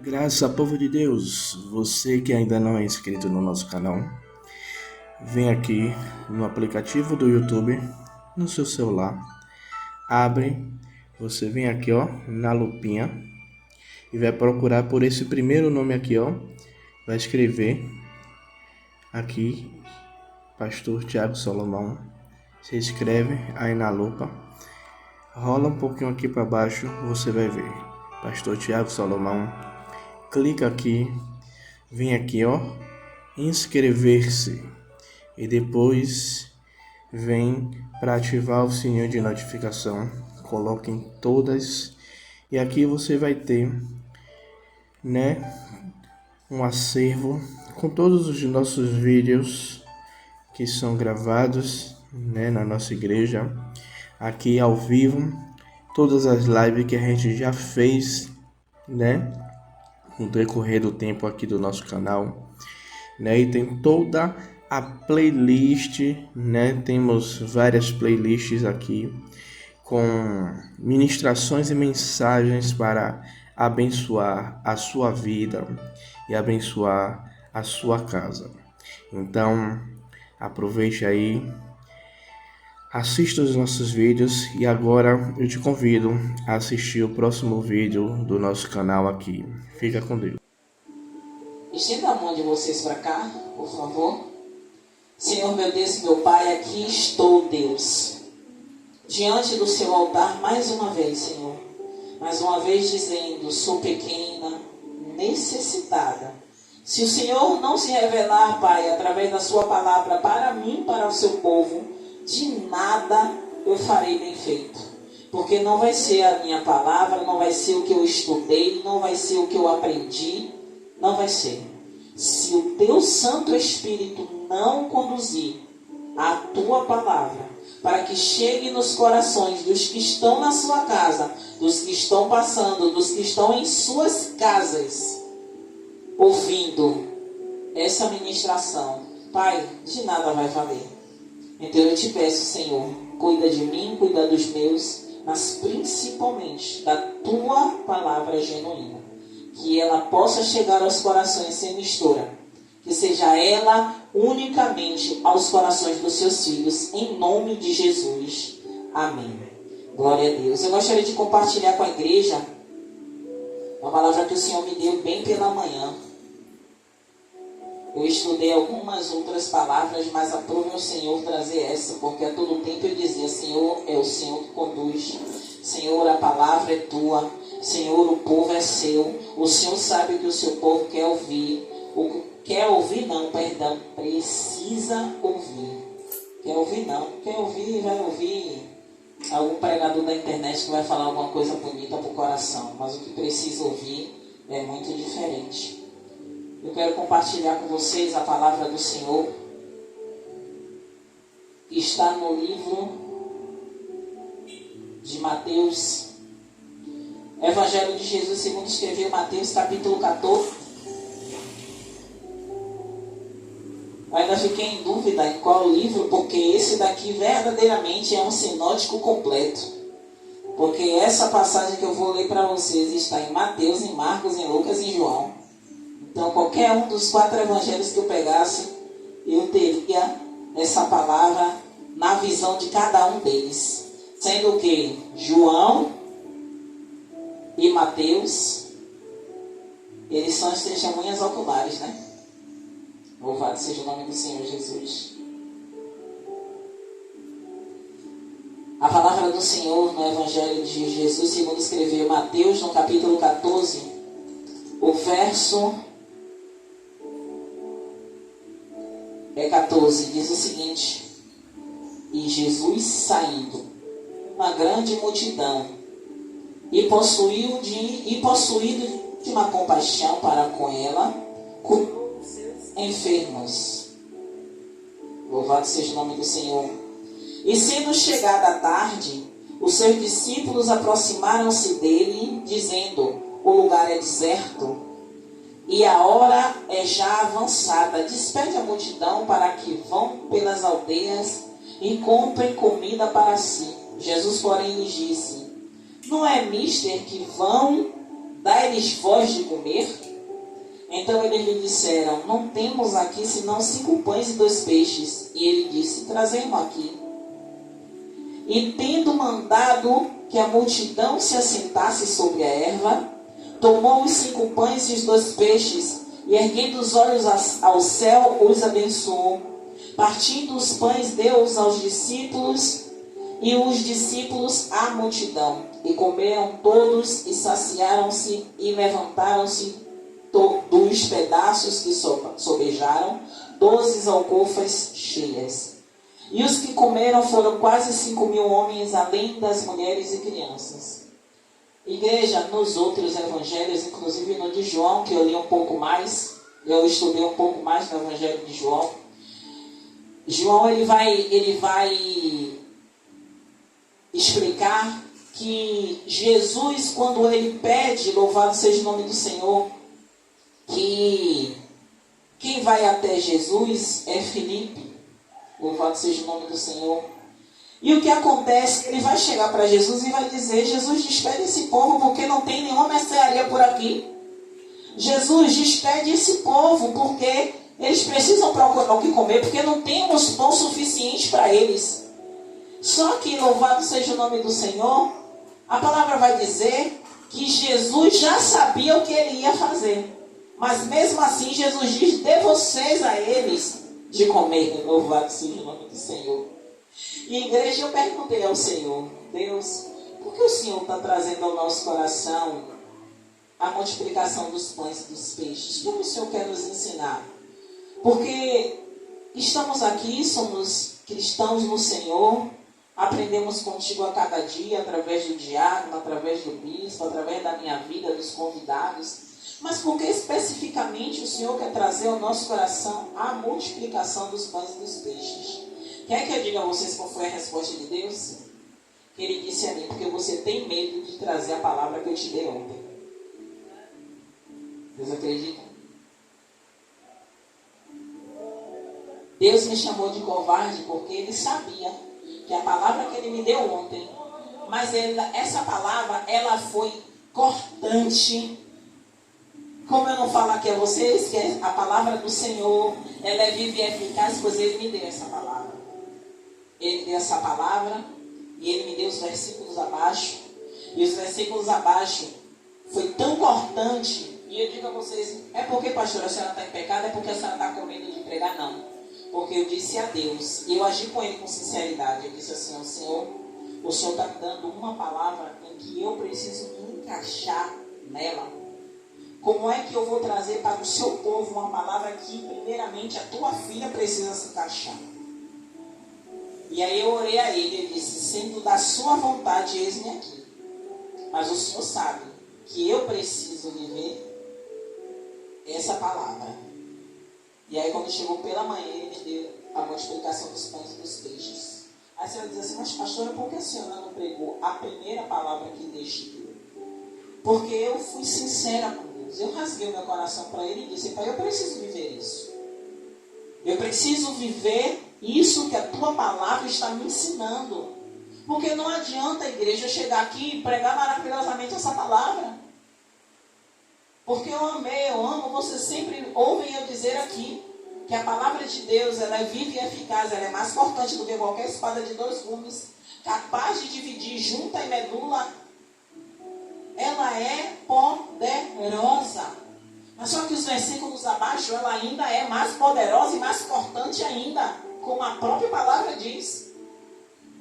Graças povo de Deus, você que ainda não é inscrito no nosso canal, vem aqui no aplicativo do YouTube, no seu celular, abre, você vem aqui ó, na lupinha e vai procurar por esse primeiro nome aqui ó, vai escrever aqui, Pastor Tiago Salomão, se inscreve aí na lupa, rola um pouquinho aqui para baixo, você vai ver, Pastor Tiago Salomão, clica aqui, vem aqui ó, inscrever-se e depois vem para ativar o sininho de notificação, coloque em todas e aqui você vai ter, um acervo com todos os nossos vídeos que são gravados, na nossa igreja, aqui ao vivo, todas as lives que a gente já fez, no decorrer do tempo aqui do nosso canal, e tem toda a playlist, temos várias playlists aqui com ministrações e mensagens para abençoar a sua vida e abençoar a sua casa. Então, aproveite aí, assista os nossos vídeos e agora eu te convido a assistir o próximo vídeo do nosso canal aqui. Fica com Deus. Estenda a mão de vocês para cá, por favor. Senhor, meu Deus e meu Pai, aqui estou, Deus, diante do seu altar mais uma vez, Senhor. Mais uma vez dizendo, sou pequena, necessitada. Se o Senhor não se revelar, Pai, através da sua palavra para mim, para o seu povo, de nada eu farei bem feito. Porque não vai ser a minha palavra, não vai ser o que eu estudei, não vai ser o que eu aprendi, não vai ser. Se o teu Santo Espírito não conduzir a tua palavra, para que chegue nos corações dos que estão na sua casa, dos que estão passando, dos que estão em suas casas, ouvindo essa ministração, Pai, de nada vai valer. Então eu te peço, Senhor, cuida de mim, cuida dos meus, mas principalmente da tua palavra genuína. Que ela possa chegar aos corações sem mistura. Que seja ela unicamente aos corações dos seus filhos, em nome de Jesus. Amém. Glória a Deus. Eu gostaria de compartilhar com a igreja uma palavra que o Senhor me deu bem pela manhã. Eu estudei algumas outras palavras, mas aprove ao Senhor trazer essa, porque a todo tempo eu dizia, Senhor, é o Senhor que conduz. Senhor, a palavra é tua. Senhor, o povo é seu. O Senhor sabe o que o seu povo quer ouvir. Quer ouvir não, perdão. Precisa ouvir. Quer ouvir não. Quer ouvir, vai ouvir algum pregador da internet que vai falar alguma coisa bonita para o coração. Mas o que precisa ouvir é muito diferente. Eu quero compartilhar com vocês a palavra do Senhor, que está no livro de Mateus, Evangelho de Jesus segundo escreveu Mateus capítulo 14. Eu ainda fiquei em dúvida em qual livro, porque esse daqui verdadeiramente é um sinótico completo. Porque essa passagem que eu vou ler para vocês está em Mateus, em Marcos, em Lucas e em João. Então qualquer um dos 4 evangelhos que eu pegasse, eu teria essa palavra na visão de cada um deles. Sendo que João e Mateus, eles são as testemunhas oculares, Louvado seja o nome do Senhor Jesus. A palavra do Senhor no Evangelho de Jesus, segundo escreveu Mateus, no capítulo 14, o verso 14, diz o seguinte: E Jesus saindo, uma grande multidão, e possuído de uma compaixão para com ela, curou os seus enfermos. Louvado seja o nome do Senhor. E sendo chegada a tarde, os seus discípulos aproximaram-se dele, dizendo: O lugar é deserto, e a hora é já avançada. Despede a multidão para que vão pelas aldeias e comprem comida para si. Jesus, porém, lhes disse: Não é mister que vão dá-lhes voz de comer? Então eles lhe disseram: não temos aqui senão 5 pães e 2 peixes. E ele disse: trazei-mo aqui. E tendo mandado que a multidão se assentasse sobre a erva, tomou os 5 pães e os 2 peixes, e erguendo os olhos ao céu, os abençoou. Partindo os pães, deu-os aos discípulos, e os discípulos à multidão. E comeram todos, e saciaram-se, e levantaram-se dos pedaços que sobejaram, 12 alcofas cheias. E os que comeram foram quase 5.000 homens, além das mulheres e crianças. Igreja, nos outros evangelhos, inclusive no de João, que eu li um pouco mais, eu estudei um pouco mais no evangelho de João. João ele vai explicar que Jesus, quando ele pede, louvado seja o nome do Senhor, que quem vai até Jesus é Filipe, louvado seja o nome do Senhor. E o que acontece? Ele vai chegar para Jesus e vai dizer: Jesus, despede esse povo, porque não tem nenhuma mercearia por aqui. Jesus, despede esse povo, porque eles precisam procurar o que comer, porque não temos pão suficiente para eles. Só que, louvado seja o nome do Senhor, a palavra vai dizer que Jesus já sabia o que ele ia fazer. Mas mesmo assim, Jesus diz: dê vocês a eles de comer. Louvado seja o nome do Senhor. E igreja, eu perguntei ao Senhor: Deus, por que o Senhor está trazendo ao nosso coração a multiplicação dos pães e dos peixes? Como o Senhor quer nos ensinar? Porque estamos aqui, somos cristãos no Senhor, aprendemos contigo a cada dia, através do diácono, através do bispo, através da minha vida, dos convidados. Mas por que especificamente o Senhor quer trazer ao nosso coração a multiplicação dos pães e dos peixes? Quer que eu diga a vocês qual foi a resposta de Deus? Ele disse a mim: porque você tem medo de trazer a palavra que eu te dei ontem. Vocês acreditam? Deus me chamou de covarde porque Ele sabia que a palavra que Ele me deu ontem, mas essa palavra, ela foi cortante. Como eu não falo aqui a vocês que a palavra do Senhor, ela é viva e eficaz, pois Ele me deu essa palavra. Ele me deu essa palavra e Ele me deu os versículos abaixo. E os versículos abaixo foi tão cortante. E eu digo a vocês: é porque, pastora, a senhora está em pecado? É porque a senhora está com medo de pregar? Não. Porque eu disse a Deus, e eu agi com Ele com sinceridade. Eu disse assim: Senhor, o Senhor está me dando uma palavra em que eu preciso me encaixar nela. Como é que eu vou trazer para o seu povo uma palavra que primeiramente a tua filha precisa se encaixar? E aí eu orei a Ele e disse: sendo da sua vontade, eis-me aqui. Mas o Senhor sabe que eu preciso viver essa palavra. E aí quando chegou pela manhã, Ele me deu a multiplicação dos pães e dos peixes. Aí a senhora diz assim: mas pastora, por que a senhora não pregou a primeira palavra que deixou? Porque eu fui sincera com Deus. Eu rasguei o meu coração para Ele e disse: Pai, eu preciso viver isso. Eu preciso viver isso que a tua palavra está me ensinando. Porque não adianta a igreja chegar aqui e pregar maravilhosamente essa palavra. Porque eu amo, vocês sempre ouvem eu dizer aqui que a palavra de Deus, ela é viva e eficaz, ela é mais cortante do que qualquer espada de 2 gumes, capaz de dividir junta e medula. Ela é poderosa. Mas só que os versículos abaixo, ela ainda é mais poderosa e mais cortante ainda, como a própria palavra diz.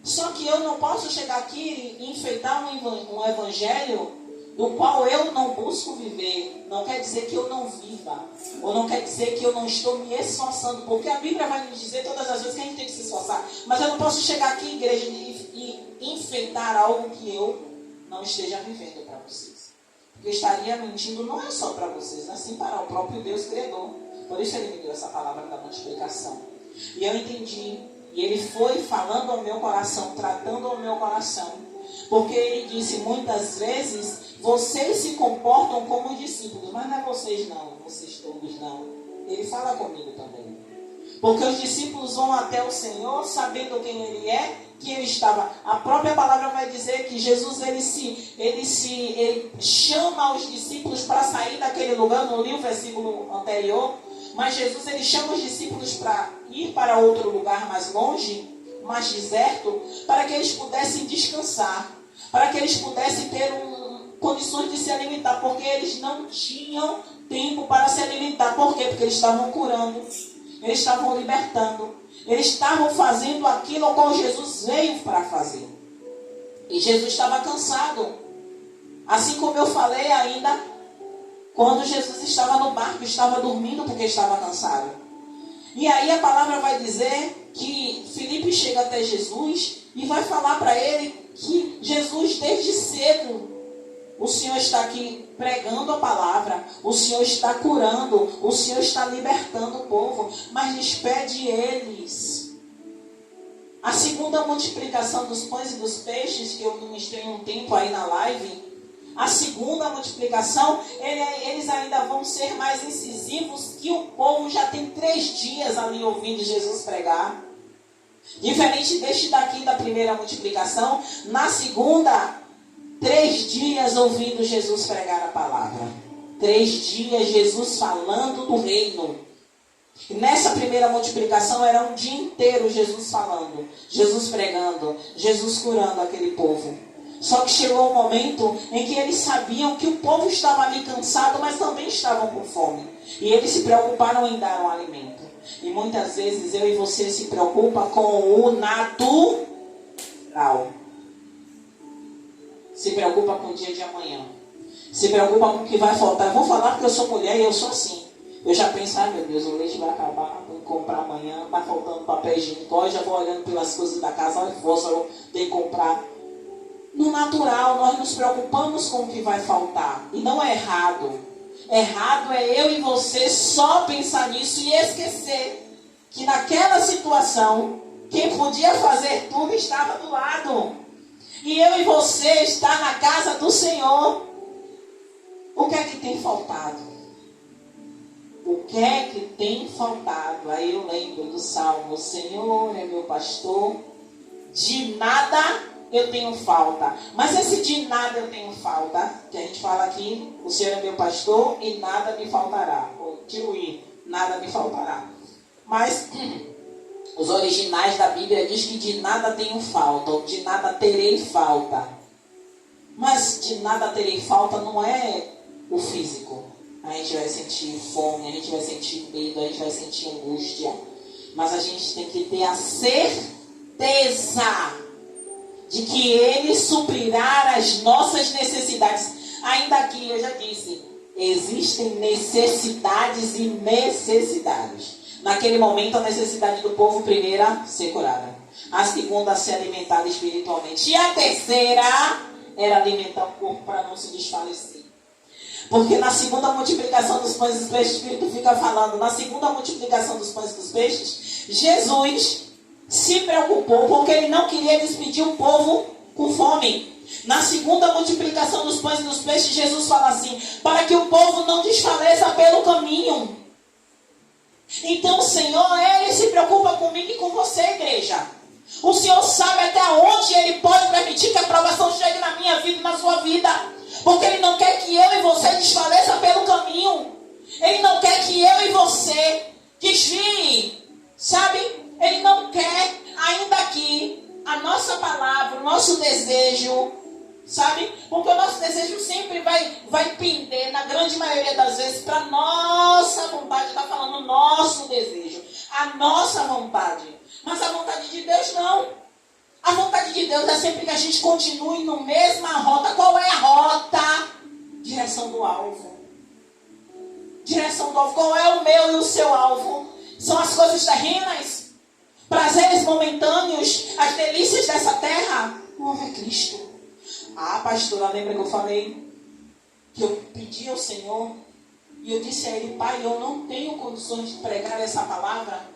Só que eu não posso chegar aqui e enfeitar um evangelho do qual eu não busco viver. Não quer dizer que eu não viva, ou não quer dizer que eu não estou me esforçando, porque a Bíblia vai nos dizer todas as vezes que a gente tem que se esforçar. Mas eu não posso chegar aqui, igreja, e enfeitar algo que eu não esteja vivendo para vocês. Porque eu estaria mentindo não é só para vocês, mas sim para o próprio Deus Criador. Por isso Ele me deu essa palavra da multiplicação. E eu entendi. E Ele foi falando ao meu coração, tratando ao meu coração. Porque Ele disse muitas vezes: vocês se comportam como discípulos. Mas não é vocês não, vocês todos não. Ele fala comigo também. Porque os discípulos vão até o Senhor sabendo quem Ele é que ele estava. A própria palavra vai dizer que Jesus ele chama os discípulos para sair daquele lugar. Não li o versículo anterior, mas Jesus ele chama os discípulos para ir para outro lugar mais longe, mais deserto, para que eles pudessem descansar, para que eles pudessem ter condições de se alimentar, porque eles não tinham tempo para se alimentar. Por quê? Porque eles estavam curando, eles estavam libertando, eles estavam fazendo aquilo ao qual Jesus veio para fazer. E Jesus estava cansado. Assim como eu falei ainda, quando Jesus estava no barco, estava dormindo porque estava cansado. E aí a palavra vai dizer que Filipe chega até Jesus e vai falar para ele que Jesus, desde cedo, o Senhor está aqui pregando a palavra, o Senhor está curando, o Senhor está libertando o povo, mas despede eles. A segunda multiplicação dos pães e dos peixes, que eu ministrei um tempo aí na live, a segunda multiplicação, eles ainda vão ser mais incisivos, que o povo já tem 3 dias ali ouvindo Jesus pregar. Diferente deste daqui da primeira multiplicação, na segunda, 3 dias ouvindo Jesus pregar a palavra. 3 dias Jesus falando do reino. E nessa primeira multiplicação era um dia inteiro Jesus falando, Jesus pregando, Jesus curando aquele povo. Só que chegou um momento em que eles sabiam que o povo estava ali cansado, mas também estavam com fome. E eles se preocuparam em dar um alimento. E muitas vezes eu e você se preocupa com o natural. Se preocupa com o dia de amanhã. Se preocupa com o que vai faltar. Eu vou falar porque eu sou mulher e eu sou assim. Eu já penso, meu Deus, o leite vai acabar, vou comprar amanhã, está faltando papel higiênico. Eu já vou olhando pelas coisas da casa, olha, eu tenho que comprar. No natural, nós nos preocupamos com o que vai faltar. E não é errado. Errado é eu e você só pensar nisso e esquecer que naquela situação, quem podia fazer tudo estava do lado. E eu e você está na casa do Senhor. O que é que tem faltado? O que é que tem faltado? Aí eu lembro do Salmo: o Senhor é meu pastor, de nada eu tenho falta. Mas esse de nada eu tenho falta, que a gente fala aqui, o Senhor é meu pastor e nada me faltará. Ou nada me faltará. Mas os originais da Bíblia diz que de nada tenho falta, ou de nada terei falta. Mas de nada terei falta não é o físico. A gente vai sentir fome, a gente vai sentir medo, a gente vai sentir angústia. Mas a gente tem que ter a certeza de que Ele suprirá as nossas necessidades. Ainda que, eu já disse, existem necessidades e necessidades. Naquele momento, a necessidade do povo, primeira, ser curada. A segunda, ser alimentada espiritualmente. E a terceira, era alimentar o corpo para não se desfalecer. Porque na segunda multiplicação dos pães e dos peixes, o Espírito fica falando, na segunda multiplicação dos pães e dos peixes, Jesus se preocupou porque ele não queria despedir o povo com fome. Na segunda multiplicação dos pães e dos peixes, Jesus fala assim: para que o povo não desfaleça pelo caminho. Então o Senhor, Ele se preocupa comigo e com você, igreja. O Senhor sabe até onde Ele pode permitir que a aprovação chegue na minha vida e na sua vida. Porque Ele não quer que eu e você desfaleça pelo caminho. Ele não quer que eu e você desvie, sabe? Ele não quer, ainda que a nossa palavra, o nosso desejo, sabe? Porque o nosso desejo sempre vai pender, na grande maioria das vezes, para a nossa vontade. Está falando o nosso desejo, a nossa vontade. Mas a vontade de Deus não. A vontade de Deus é sempre que a gente continue na mesma rota. Qual é a rota? Direção do alvo. Direção do alvo. Qual é o meu e o seu alvo? São as coisas terrenas? Prazeres momentâneos? As delícias dessa terra? O alvo é Cristo. Ah, pastora, lembra que eu falei que eu pedi ao Senhor e eu disse a Ele: Pai, eu não tenho condições de pregar essa palavra.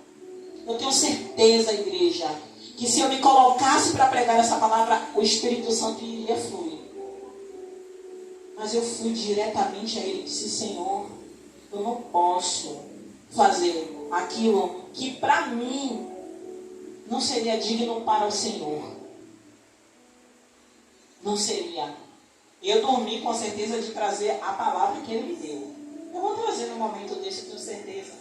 Eu tenho certeza, igreja, que se eu me colocasse para pregar essa palavra, o Espírito Santo iria fluir. Mas eu fui diretamente a Ele e disse: Senhor, eu não posso fazer aquilo que para mim não seria digno para o Senhor. Não seria. Eu dormi com a certeza de trazer a palavra que Ele me deu. Eu vou trazer no momento desse, tenho certeza.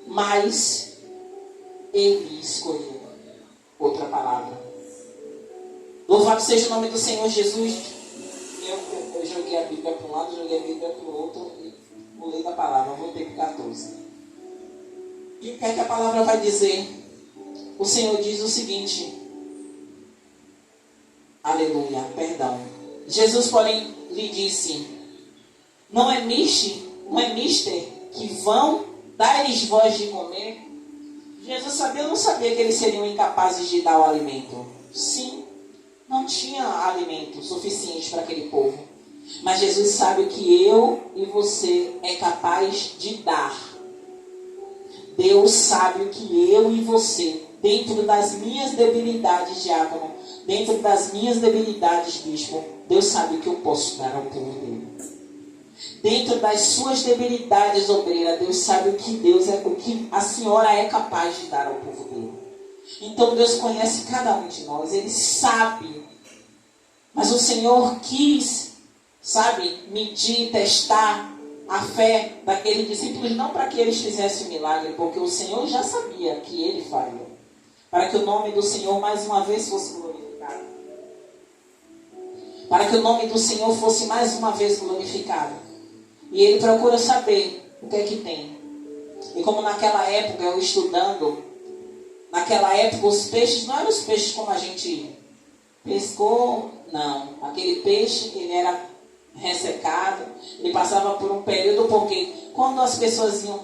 Mas Ele escolheu outra palavra. Louvado seja o nome do Senhor Jesus. Eu joguei a Bíblia para um lado, joguei a Bíblia para o outro e pulei da palavra. Voltei para 14. E o que é que a palavra vai dizer? O Senhor diz o seguinte. Aleluia, perdão. Jesus, porém, lhe disse: não é mister que vão dar-lhes voz de comer? Jesus sabia ou não sabia que eles seriam incapazes de dar o alimento? Sim, não tinha alimento suficiente para aquele povo. Mas Jesus sabe o que eu e você é capaz de dar. Deus sabe o que eu e você, dentro das minhas debilidades, diácono, dentro das minhas debilidades, bispo, Deus sabe o que eu posso dar ao povo dele. Dentro das suas debilidades, obreira, Deus sabe o que a senhora é capaz de dar ao povo dele. Então Deus conhece cada um de nós, Ele sabe. Mas o Senhor quis, medir, testar a fé daqueles discípulos, não para que eles fizessem o milagre, porque o Senhor já sabia que Ele faria. Para que o nome do Senhor mais uma vez fosse glorificado. Para que o nome do Senhor fosse mais uma vez glorificado. E Ele procura saber o que é que tem. E como naquela época, eu estudando, naquela época os peixes não eram os peixes como a gente pescou, não. Aquele peixe, ele era ressecado, ele passava por um período, porque quando as pessoas iam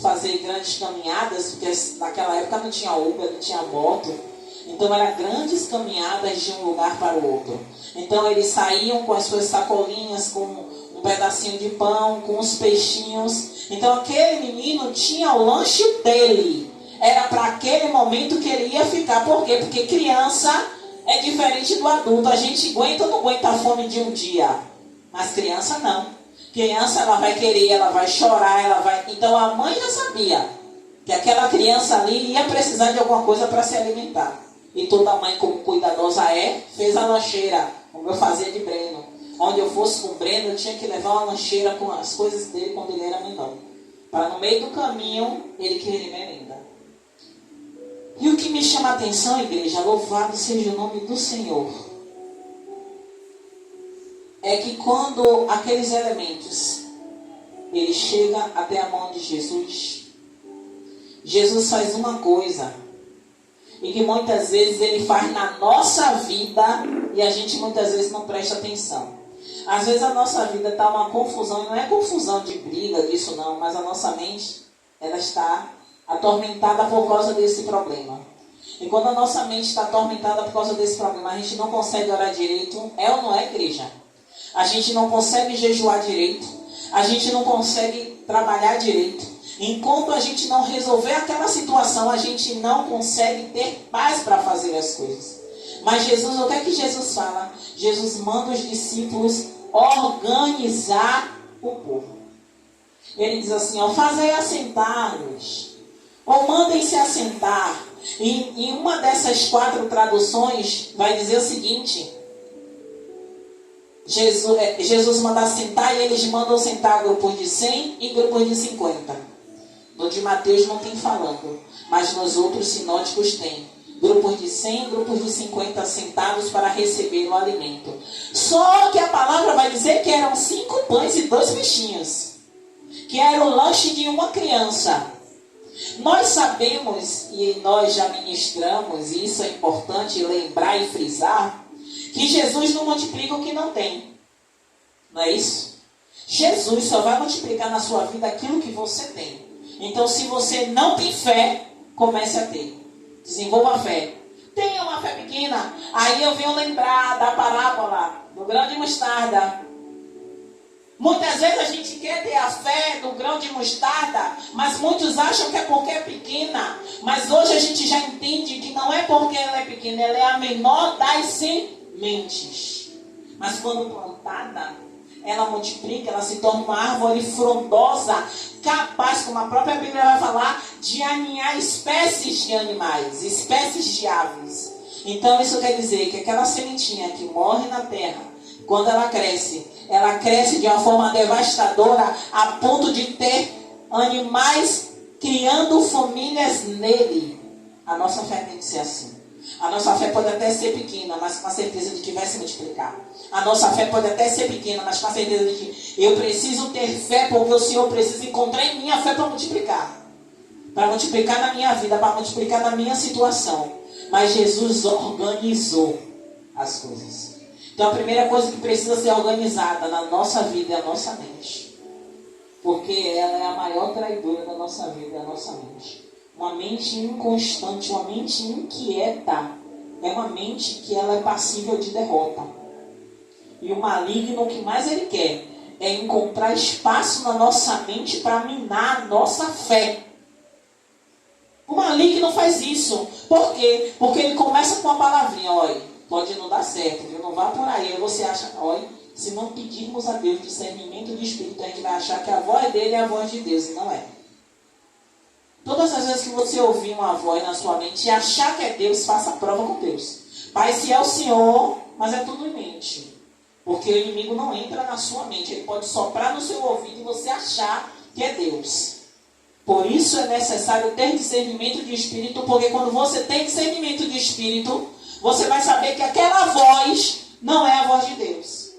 fazer grandes caminhadas, porque naquela época não tinha Uber, não tinha moto, então eram grandes caminhadas de um lugar para o outro. Então eles saíam com as suas sacolinhas, com um pedacinho de pão, com os peixinhos. Então aquele menino tinha o lanche dele, era para aquele momento que ele ia ficar. Por quê? Porque criança é diferente do adulto. A gente aguenta ou não aguenta a fome de um dia, mas criança não. Criança, ela vai querer, ela vai chorar, ela vai... Então a mãe já sabia que aquela criança ali ia precisar de alguma coisa para se alimentar. E toda mãe, como cuidadosa é, fez a lancheira, como eu fazia de Breno. Onde eu fosse com o Breno, eu tinha que levar uma lancheira com as coisas dele quando ele era menor. Para no meio do caminho, ele querer merenda. E o que me chama a atenção, igreja, louvado seja o nome do Senhor, é que quando aqueles elementos, ele chega até a mão de Jesus, Jesus faz uma coisa, e que muitas vezes ele faz na nossa vida, e a gente muitas vezes não presta atenção. Às vezes a nossa vida está uma confusão, e não é confusão de briga disso não, mas a nossa mente, ela está atormentada por causa desse problema. E quando a nossa mente está atormentada por causa desse problema, a gente não consegue orar direito, é ou não é, igreja? A gente não consegue jejuar direito, a gente não consegue trabalhar direito. Enquanto a gente não resolver aquela situação, a gente não consegue ter paz para fazer as coisas. Mas Jesus, o que é que Jesus fala? Jesus manda os discípulos organizar o povo. Ele diz assim, fazei assentar-nos, ou mandem-se assentar. E em uma dessas 4 traduções vai dizer o seguinte: Jesus manda sentar e eles mandam sentar grupos de 100 e grupos de 50. No de Mateus não tem falando, mas nos outros sinóticos tem. Grupos de 100 e grupos de 50 sentados para receber o alimento. Só que a palavra vai dizer que eram 5 pães e 2 peixinhos, que era o lanche de uma criança. Nós sabemos, e nós já ministramos, e isso é importante lembrar e frisar, que Jesus não multiplica o que não tem. Não é isso? Jesus só vai multiplicar na sua vida aquilo que você tem. Então, se você não tem fé, comece a ter. Desenvolva a fé. Tenha uma fé pequena. Aí eu venho lembrar da parábola do grão de mostarda. Muitas vezes a gente quer ter a fé do grão de mostarda, mas muitos acham que é porque é pequena. Mas hoje a gente já entende que não é porque ela é pequena, ela é a menor das sementes. Mas quando plantada, ela multiplica, ela se torna uma árvore frondosa, capaz, como a própria Bíblia vai falar, de aninhar espécies de animais, espécies de aves. Então isso quer dizer que aquela sementinha que morre na terra, quando ela cresce de uma forma devastadora, a ponto de ter animais criando famílias nele. A nossa fé tem que ser assim. A nossa fé pode até ser pequena, mas com a certeza de que vai se multiplicar. A nossa fé pode até ser pequena, mas com a certeza de que eu preciso ter fé, porque o Senhor precisa encontrar em mim a fé para multiplicar. Para multiplicar na minha vida, para multiplicar na minha situação. Mas Jesus organizou as coisas. Então a primeira coisa que precisa ser organizada na nossa vida é a nossa mente. Porque ela é a maior traidora da nossa vida, é a nossa mente. Uma mente inconstante, uma mente inquieta, é uma mente que ela é passível de derrota. E o maligno, o que mais ele quer é encontrar espaço na nossa mente para minar a nossa fé. O maligno faz isso. Por quê? Porque ele começa com uma palavrinha, olha, pode não dar certo, viu? Não vá por aí. Aí você acha, olha, se não pedirmos a Deus discernimento de espírito, a gente vai achar que a voz dele é a voz de Deus, e não é. Todas as vezes que você ouvir uma voz na sua mente e achar que é Deus, faça a prova com Deus. Pai, se é o Senhor, mas é tudo em mente. Porque o inimigo não entra na sua mente. Ele pode soprar no seu ouvido e você achar que é Deus. Por isso é necessário ter discernimento de espírito, porque quando você tem discernimento de espírito, você vai saber que aquela voz não é a voz de Deus.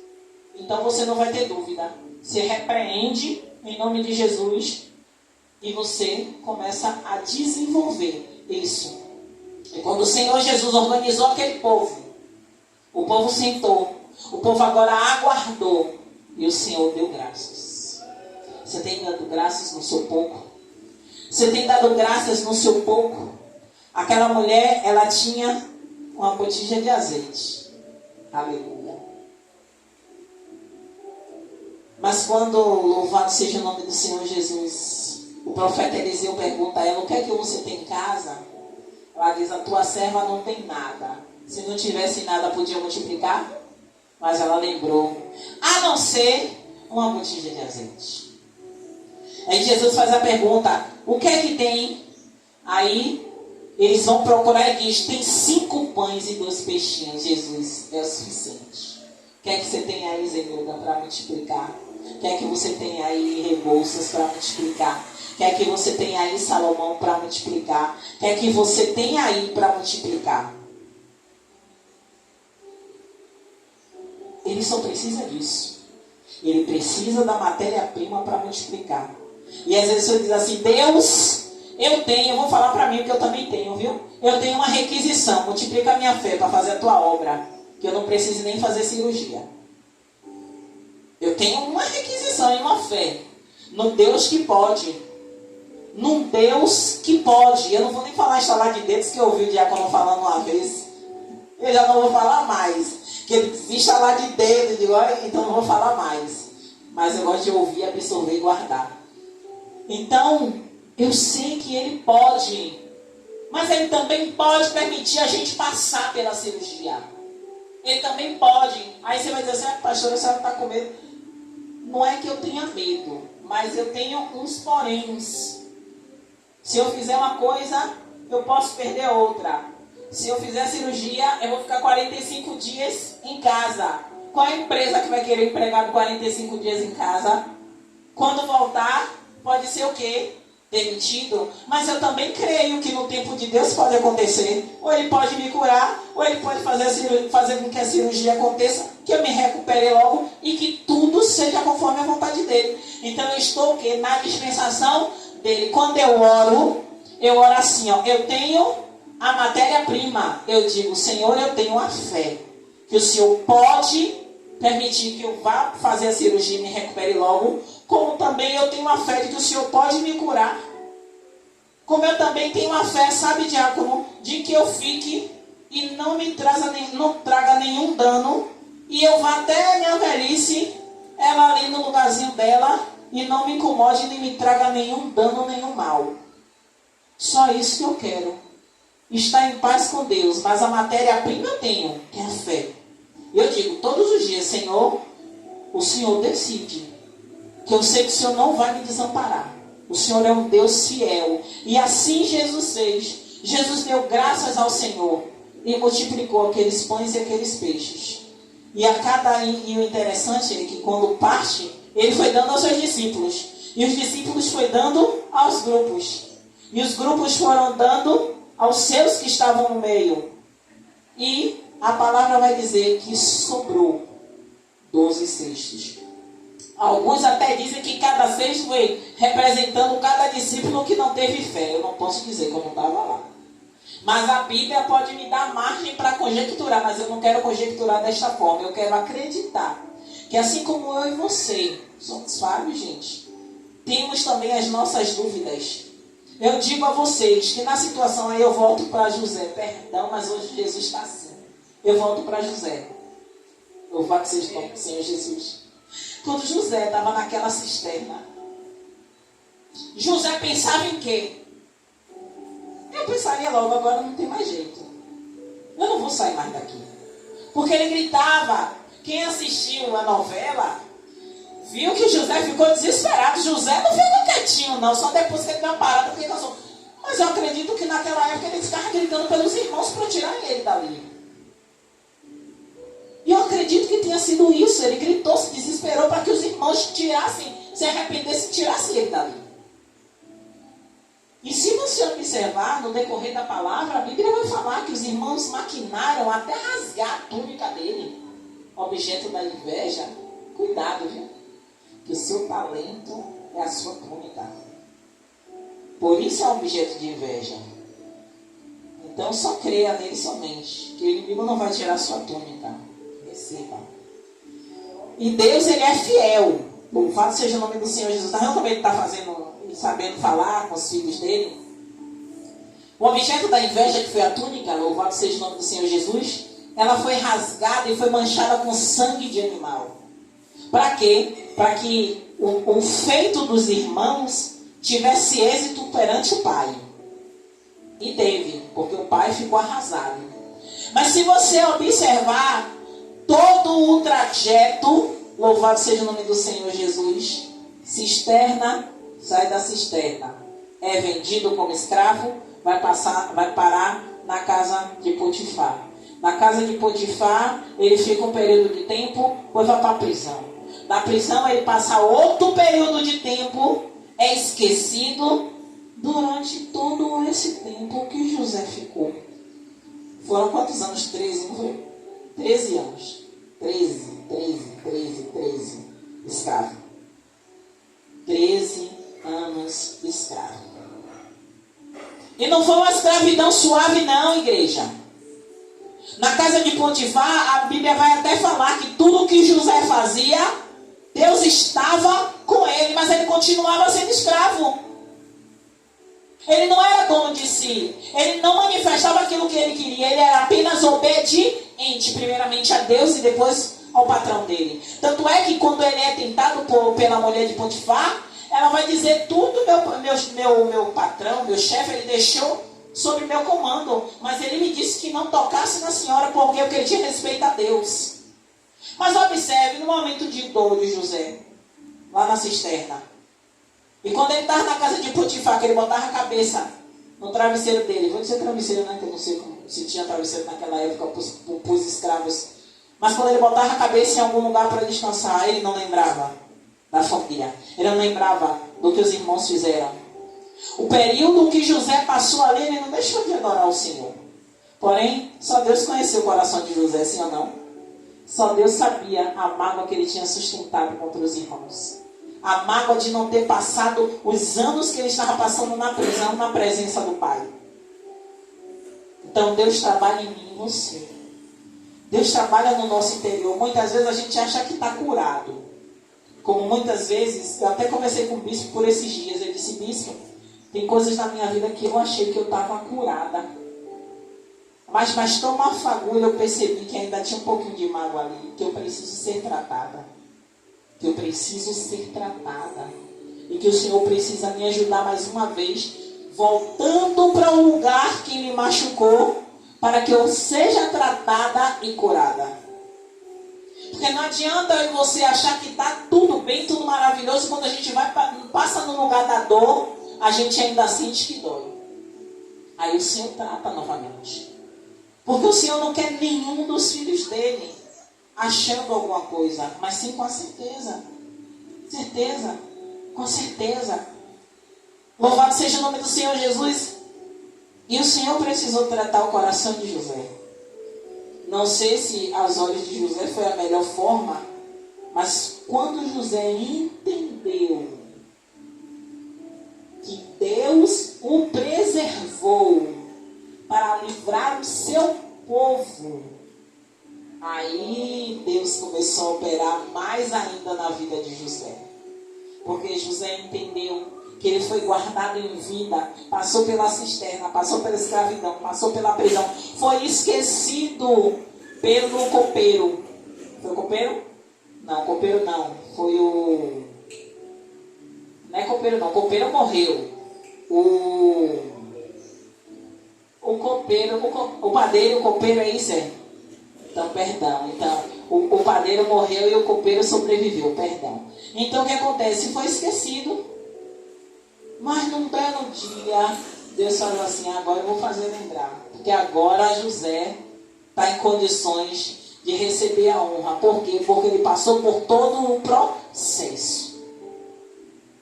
Então você não vai ter dúvida. Você repreende em nome de Jesus. E você começa a desenvolver isso. E quando o Senhor Jesus organizou aquele povo, o povo sentou, o povo agora aguardou, e o Senhor deu graças. Você tem dado graças no seu pouco? Você tem dado graças no seu pouco? Aquela mulher, ela tinha uma botija de azeite. Aleluia. Mas quando, louvado seja o nome do Senhor Jesus, o profeta Eliseu pergunta a ela, o que é que você tem em casa? Ela diz, a tua serva não tem nada. Se não tivesse nada, podia multiplicar? Mas ela lembrou, a não ser uma botija de azeite. Aí Jesus faz a pergunta, o que é que tem? Aí eles vão procurar e diz, tem 5 pães e 2 peixinhos. Jesus, é o suficiente. O que é que você tem aí, Zenilda, para multiplicar? O que é que você tem aí, Rebouças, para multiplicar? O que é que você tem aí, Salomão, para multiplicar? O que é que você tem aí para multiplicar? Ele só precisa disso. Ele precisa da matéria-prima para multiplicar. E às vezes você diz assim, Deus, eu vou falar para mim, porque eu também tenho, viu? Eu tenho uma requisição, multiplica a minha fé para fazer a tua obra, que eu não preciso nem fazer cirurgia. Eu tenho uma requisição e uma fé no Deus que pode. Num Deus que pode. Eu não vou nem falar estalar de dedos, que eu ouvi o diácono falando uma vez. Eu já não vou falar mais. Que ele disse estalar de dedos, eu digo, então não vou falar mais. Mas eu gosto de ouvir, absorver e guardar. Então, eu sei que ele pode. Mas ele também pode permitir a gente passar pela cirurgia. Ele também pode. Aí você vai dizer assim, pastor, a senhora está com medo. Não é que eu tenha medo, mas eu tenho uns poréns. Se eu fizer uma coisa, eu posso perder outra. Se eu fizer cirurgia, eu vou ficar 45 dias em casa. Qual é a empresa que vai querer empregado 45 dias em casa? Quando voltar, pode ser o quê? Demitido. Mas eu também creio que no tempo de Deus pode acontecer. Ou ele pode me curar, ou ele pode fazer com que a cirurgia aconteça, que eu me recupere logo e que tudo seja conforme a vontade dele. Então eu estou o quê? Na dispensação dele. Quando eu oro assim, ó, eu tenho a matéria-prima. Eu digo, Senhor, eu tenho a fé que o Senhor pode permitir que eu vá fazer a cirurgia e me recupere logo, como também eu tenho a fé de que o Senhor pode me curar. Como eu também tenho a fé, sabe, diácono, de que eu fique e não traga nenhum dano, e eu vá até a minha velhice, ela ali no lugarzinho dela, e não me incomode nem me traga nenhum dano, nenhum mal. Só isso que eu quero. Estar em paz com Deus, mas a matéria-prima eu tenho, que é a fé. Eu digo todos os dias, Senhor, o Senhor decide. Que eu sei que o Senhor não vai me desamparar. O Senhor é um Deus fiel. E assim Jesus fez. Jesus deu graças ao Senhor e multiplicou aqueles pães e aqueles peixes. E o interessante é que quando parte, ele foi dando aos seus discípulos. E os discípulos foi dando aos grupos. E os grupos foram dando aos seus que estavam no meio. E a palavra vai dizer que sobrou 12 cestos. Alguns até dizem que cada cesto foi representando cada discípulo que não teve fé. Eu não posso dizer que eu não estava lá. Mas a Bíblia pode me dar margem para conjecturar, mas eu não quero conjecturar desta forma. Eu quero acreditar que assim como eu e você somos falhos, gente, temos também as nossas dúvidas. Eu digo a vocês que na situação aí eu volto para José. Perdão, mas hoje Jesus está assim. Eu volto para José. Louvado seja o nome do Senhor Jesus. Quando José estava naquela cisterna, José pensava em quê? Eu pensaria logo, agora não tem mais jeito. Eu não vou sair mais daqui. Porque ele gritava. Quem assistiu a novela viu que José ficou desesperado. José não ficou quietinho não, só depois que ele deu uma parada, porque cansou. Mas eu acredito que naquela época ele ficava gritando pelos irmãos para tirar ele dali. E eu acredito que tenha sido isso. Ele gritou, se desesperou para que os irmãos tirassem, se arrependessem e tirassem ele dali. E se você observar no decorrer da palavra, a Bíblia vai falar que os irmãos maquinaram até rasgar a túnica dele. Objeto da inveja, cuidado, viu? Que o seu talento é a sua túnica. Por isso é um objeto de inveja. Então só creia nele somente, que o inimigo não vai tirar a sua túnica. Receba. E Deus, ele é fiel. Louvado seja o nome do Senhor Jesus. Tá vendo como ele está fazendo, sabendo falar com os filhos dele? O objeto da inveja, que foi a túnica, louvado seja o nome do Senhor Jesus, ela foi rasgada e foi manchada com sangue de animal. Para quê? Para que o feito dos irmãos tivesse êxito perante o pai. E teve, porque o pai ficou arrasado. Mas se você observar todo o trajeto, louvado seja o nome do Senhor Jesus, cisterna, sai da cisterna, é vendido como escravo, vai parar na casa de Potifar. Na casa de Potifar, ele fica um período de tempo, depois vai para a prisão. Na prisão, ele passa outro período de tempo, é esquecido. Durante todo esse tempo que José ficou. Foram quantos anos? 13, não foi? 13 anos. 13. Escravo. 13 anos escravo. E não foi uma escravidão suave não, igreja. Na casa de Potifar, a Bíblia vai até falar que tudo que José fazia, Deus estava com ele, mas ele continuava sendo escravo. Ele não era dono de si. Ele não manifestava aquilo que ele queria. Ele era apenas obediente, primeiramente a Deus e depois ao patrão dele. Tanto é que quando ele é tentado pela mulher de Potifar, ela vai dizer tudo, meu patrão, meu chefe, ele deixou sob meu comando. Mas ele me disse que não tocasse na senhora porque eu queria respeito a Deus. Mas observe, no momento de dor de José, lá na cisterna, e quando ele estava na casa de Potifar, que ele botava a cabeça no travesseiro dele. Vou dizer travesseiro, né? Que eu não sei se tinha travesseiro naquela época para os escravos. Mas quando ele botava a cabeça em algum lugar para descansar, ele não lembrava da família. Ele não lembrava do que os irmãos fizeram. O período que José passou ali, ele não deixou de adorar o Senhor. Porém, só Deus conheceu o coração de José, sim ou não? Só Deus sabia a mágoa que ele tinha sustentado contra os irmãos. A mágoa de não ter passado os anos que ele estava passando na prisão, na presença do Pai. Então Deus trabalha em mim e em você. Deus trabalha no nosso interior. Muitas vezes a gente acha que está curado. Como muitas vezes, eu até conversei com o bispo por esses dias. Ele disse: bispo, tem coisas na minha vida que eu achei que eu estava curada. Mas tão uma fagulha eu percebi que ainda tinha um pouquinho de mágoa ali. Que eu preciso ser tratada. Que eu preciso ser tratada. E que o Senhor precisa me ajudar mais uma vez, voltando para o lugar que me machucou, para que eu seja tratada e curada. Porque não adianta eu e você achar que está tudo bem, tudo maravilhoso, quando a gente passa no lugar da dor, a gente ainda sente que dói. Aí o Senhor trata novamente. Porque o Senhor não quer nenhum dos filhos dele achando alguma coisa, mas sim com a certeza. Certeza. Com certeza. Louvado seja o nome do Senhor Jesus. E o Senhor precisou tratar o coração de José. Não sei se aos olhos de José foi a melhor forma, mas quando José entendeu que Deus o preservou para livrar o seu povo, aí Deus começou a operar mais ainda na vida de José. Porque José entendeu que ele foi guardado em vida, passou pela cisterna, passou pela escravidão, passou pela prisão, foi esquecido pelo copeiro. Foi o copeiro? Não, copeiro não. Foi o... Não é copeiro não, o copeiro morreu. O copeiro, o padeiro, o copeiro é isso, é? Então, perdão. Então, o padeiro morreu e o copeiro sobreviveu, perdão. Então, o que acontece? Foi esquecido. Mas num belo dia, Deus falou assim, agora eu vou fazer lembrar. Porque agora José está em condições de receber a honra. Por quê? Porque ele passou por todo o processo.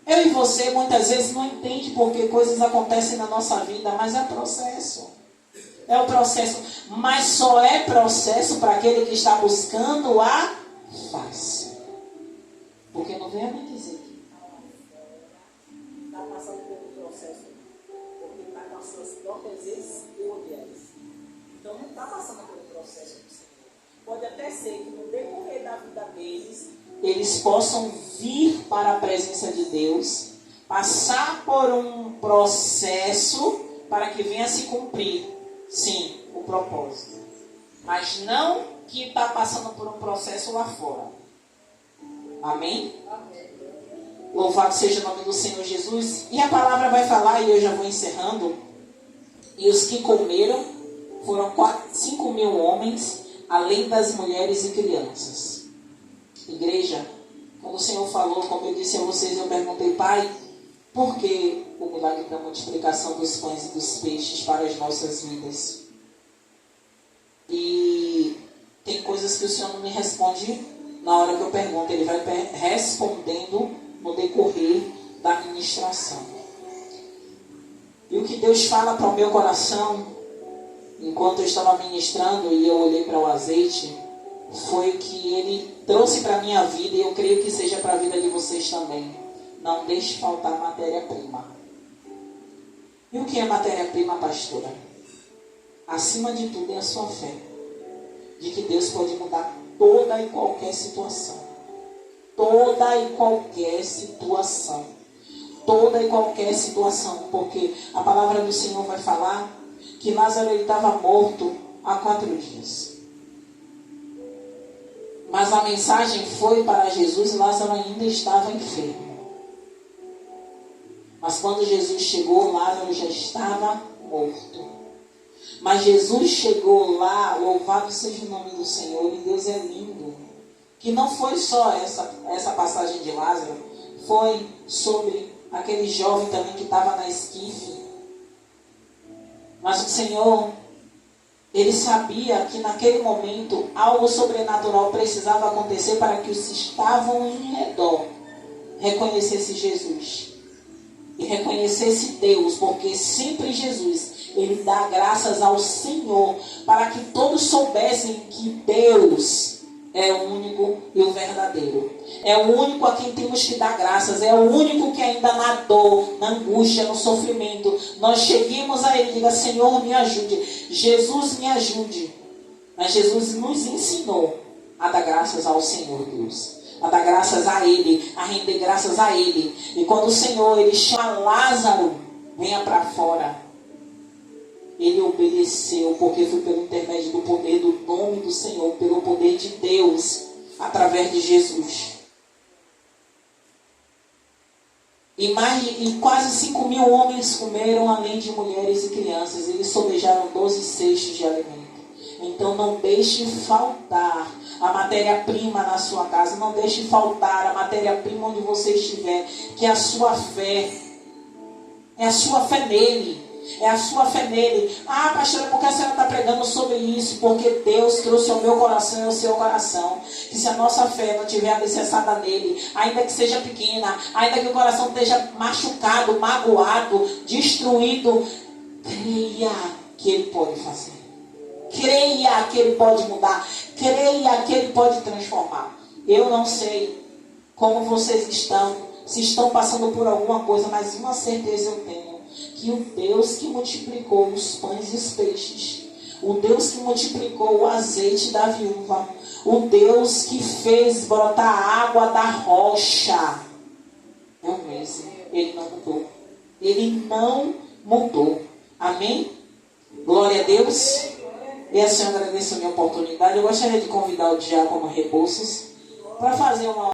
Eu e você muitas vezes não entende porque coisas acontecem na nossa vida, mas é processo. É o processo. Mas só é processo para aquele que está buscando a face. Porque não vem a me dizer que está passando pelo processo. Porque está com as suas próprias escolhas. Então não está passando pelo processo do Senhor. Pode até ser que no decorrer da vida deles, eles possam vir para a presença de Deus, passar por um processo para que venha se cumprir, sim, o propósito. Mas não que está passando por um processo lá fora. Amém? Amém. Louvado seja o nome do Senhor Jesus. E a palavra vai falar, e eu já vou encerrando. E os que comeram foram 5.000 homens, além das mulheres e crianças. Igreja, quando o Senhor falou, como eu disse a vocês, eu perguntei, Pai, por que o milagre da multiplicação dos pães e dos peixes para as nossas vidas? E tem coisas que o Senhor não me responde na hora que eu pergunto, Ele vai respondendo no decorrer da ministração. E o que Deus fala para o meu coração, enquanto eu estava ministrando e eu olhei para o azeite, foi que Ele trouxe para a minha vida, e eu creio que seja para a vida de vocês também. Não deixe faltar matéria-prima. E o que é matéria-prima, pastora? Acima de tudo é a sua fé. De que Deus pode mudar toda e qualquer situação. Toda e qualquer situação. Toda e qualquer situação. Porque a palavra do Senhor vai falar que Lázaro estava morto há 4 dias. Mas a mensagem foi para Jesus, Lázaro ainda estava enfermo. Mas quando Jesus chegou, Lázaro já estava morto. Mas Jesus chegou lá, louvado seja o nome do Senhor, e Deus é lindo. Que não foi só essa passagem de Lázaro, foi sobre aquele jovem também que estava na esquife. Mas o Senhor, Ele sabia que naquele momento algo sobrenatural precisava acontecer para que os que estavam em redor reconhecessem Jesus. E reconhecesse Deus, porque sempre Jesus, Ele dá graças ao Senhor, para que todos soubessem que Deus é o único e o verdadeiro. É o único a quem temos que dar graças. É o único que ainda na dor, na angústia, no sofrimento, nós cheguemos a Ele e diga, Senhor, me ajude. Jesus, me ajude. Mas Jesus nos ensinou a dar graças ao Senhor Deus. A dar graças a Ele, a render graças a Ele. E quando o Senhor, Ele chama Lázaro, venha para fora. Ele obedeceu, porque foi pelo intermédio do poder do nome do Senhor, pelo poder de Deus, através de Jesus. E quase 5.000 homens comeram, além de mulheres e crianças. Eles sobejaram 12 cestos de alimento. Então não deixe faltar a matéria-prima na sua casa. Não deixe faltar a matéria-prima onde você estiver, que é a sua fé. É a sua fé nele. É a sua fé nele. Ah, pastora, por que a senhora está pregando sobre isso? Porque Deus trouxe ao meu coração e ao seu coração. Que se a nossa fé não estiver alicerçada nele, ainda que seja pequena, ainda que o coração esteja machucado, magoado, destruído, creia que ele pode fazer. Creia que ele pode mudar. Creia que ele pode transformar. Eu não sei como vocês estão, se estão passando por alguma coisa, mas uma certeza eu tenho. Que o Deus que multiplicou os pães e os peixes, o Deus que multiplicou o azeite da viúva, o Deus que fez brotar água da rocha, é o mesmo. Ele não mudou. Ele não mudou. Amém? Glória a Deus. E assim eu agradeço a minha oportunidade. Eu gostaria de convidar o diácono Rebouças para fazer uma